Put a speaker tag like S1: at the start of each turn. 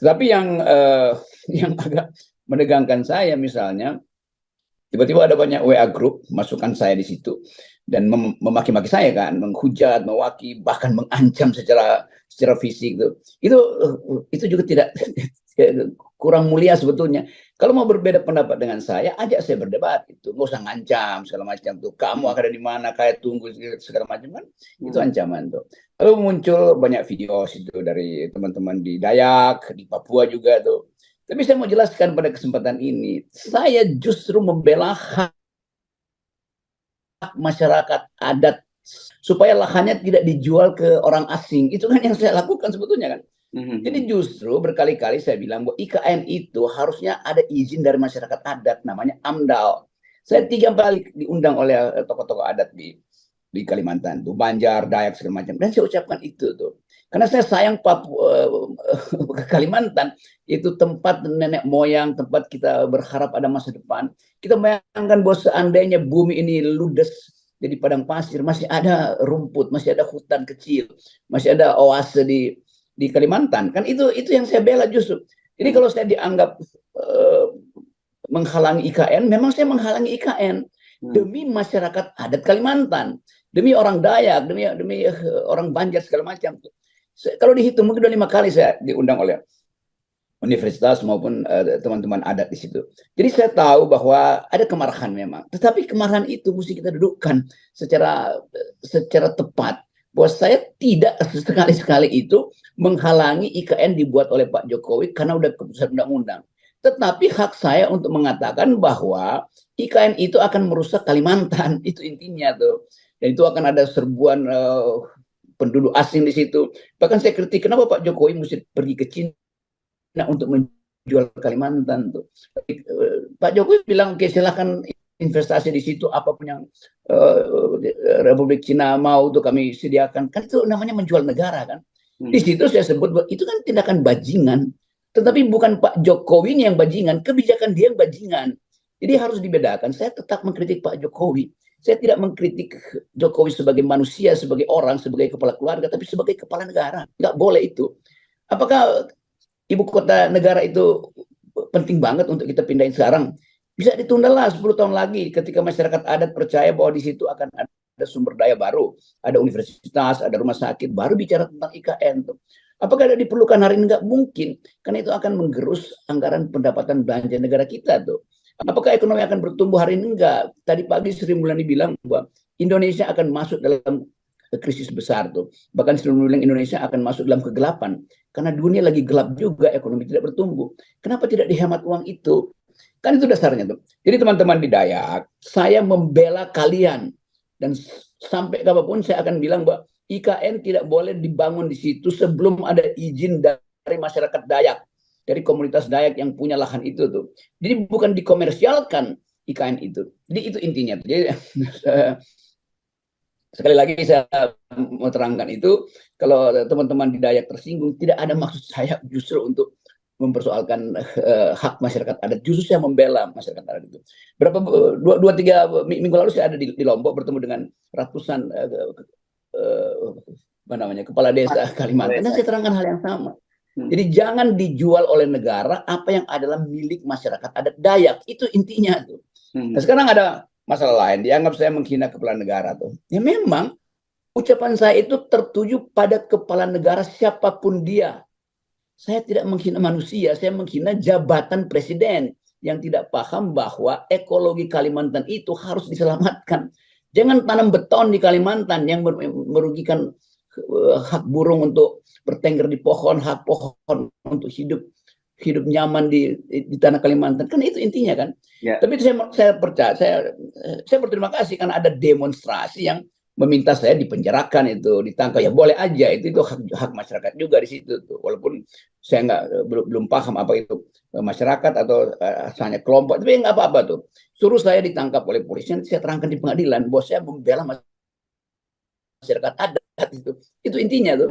S1: Tetapi yang yang agak menegangkan saya misalnya, tiba-tiba ada banyak WA grup, masukkan saya di situ dan memaki-maki saya kan, menghujat, mewaki, bahkan mengancam secara fisik tuh. Itu juga tidak kurang mulia sebetulnya. Kalau mau berbeda pendapat dengan saya, ajak saya berdebat itu, nggak usah ngancam segala macam tuh. Kamu akan ada di mana, kayak tunggu segala macam kan, itu ancaman tuh. Lalu muncul banyak video situ dari teman-teman di Dayak, di Papua juga tuh. Tapi saya mau jelaskan pada kesempatan ini, saya justru membela hak masyarakat adat supaya lahannya tidak dijual ke orang asing. Itu kan yang saya lakukan sebetulnya kan. Jadi justru berkali-kali saya bilang bahwa IKN itu harusnya ada izin dari masyarakat adat, namanya AMDAL. Saya 3 kali diundang oleh tokoh-tokoh adat di Kalimantan tuh, Banjar, Dayak segala macam. Dan saya ucapkan itu tuh. Karena saya sayang Papua, Kalimantan itu tempat nenek moyang, tempat kita berharap ada masa depan. Kita bayangkan bahwa seandainya bumi ini ludes jadi padang pasir, masih ada rumput, masih ada hutan kecil, masih ada oase di Kalimantan. Kan itu yang saya bela justru. Jadi kalau saya dianggap menghalangi IKN, memang saya menghalangi IKN demi masyarakat adat Kalimantan, demi orang Dayak, demi orang Banjar segala macam. Kalau dihitung mungkin udah 5 kali saya diundang oleh universitas maupun teman-teman adat di situ. Jadi saya tahu bahwa ada kemarahan memang, tetapi kemarahan itu mesti kita dudukkan secara tepat bahwa saya tidak sekali-sekali itu menghalangi IKN dibuat oleh Pak Jokowi karena udah keputusan undang-undang. Tetapi hak saya untuk mengatakan bahwa IKN itu akan merusak Kalimantan, itu intinya tuh. Dan itu akan ada serbuan penduduk asing di situ. Bahkan saya kritik kenapa Pak Jokowi mesti pergi ke Cina untuk menjual Kalimantan tuh. Pak Jokowi bilang oke silahkan investasi di situ apapun yang Republik Cina mau tuh kami sediakan. Kan itu namanya menjual negara kan. Di situ saya sebut itu kan tindakan bajingan. Tetapi bukan Pak Jokowi yang bajingan, kebijakan dia yang bajingan. Jadi harus dibedakan. Saya tetap mengkritik Pak Jokowi. Saya tidak mengkritik Jokowi sebagai manusia, sebagai orang, sebagai kepala keluarga, tapi sebagai kepala negara. Nggak boleh itu. Apakah ibu kota negara itu penting banget untuk kita pindahin sekarang? Bisa ditunda lah 10 tahun lagi ketika masyarakat adat percaya bahwa di situ akan ada sumber daya baru, ada universitas, ada rumah sakit, baru bicara tentang IKN tuh. Apakah ada diperlukan hari ini? Nggak mungkin, karena itu akan menggerus anggaran pendapatan belanja negara kita tuh. Apakah ekonomi akan bertumbuh hari ini? Enggak. Tadi pagi Sri Mulyani bilang bahwa Indonesia akan masuk dalam krisis besar tuh. Bahkan Sri Mulyani Indonesia akan masuk dalam kegelapan. Karena dunia lagi gelap juga, ekonomi tidak bertumbuh. Kenapa tidak dihemat uang itu? Kan itu dasarnya tuh. Jadi teman-teman di Dayak, saya membela kalian. Dan sampai kapanpun saya akan bilang bahwa IKN tidak boleh dibangun di situ sebelum ada izin dari masyarakat Dayak, dari komunitas Dayak yang punya lahan itu tuh. Jadi bukan dikomersialkan IKN itu. Jadi itu intinya. Jadi sekali lagi saya mau terangkan itu, kalau teman-teman di Dayak tersinggung, tidak ada maksud saya justru untuk mempersoalkan hak masyarakat adat. Justru saya membela masyarakat adat itu. Dua tiga minggu lalu saya ada di Lombok bertemu dengan ratusan kepala desa Kalimantan, dan saya terangkan hal yang sama. Jadi jangan dijual oleh negara apa yang adalah milik masyarakat adat Dayak. Itu intinya tuh. Nah, sekarang ada masalah lain, dianggap saya menghina kepala negara tuh. Ya memang ucapan saya itu tertuju pada kepala negara siapapun dia. Saya tidak menghina manusia, saya menghina jabatan presiden yang tidak paham bahwa ekologi Kalimantan itu harus diselamatkan. Jangan tanam beton di Kalimantan yang merugikan hak burung untuk bertengger di pohon, hak pohon untuk hidup nyaman di tanah Kalimantan. Kan itu intinya kan. Ya. Tapi saya percaya, saya berterima kasih karena ada demonstrasi yang meminta saya dipenjarakan itu, ditangkap. Ya boleh aja, itu hak masyarakat juga di situ tuh. Walaupun saya belum paham apa itu masyarakat atau hanya kelompok, tapi nggak apa-apa tuh. Suruh saya ditangkap oleh polisi, saya terangkan di pengadilan bahwa saya membela masyarakat adat itu intinya tuh.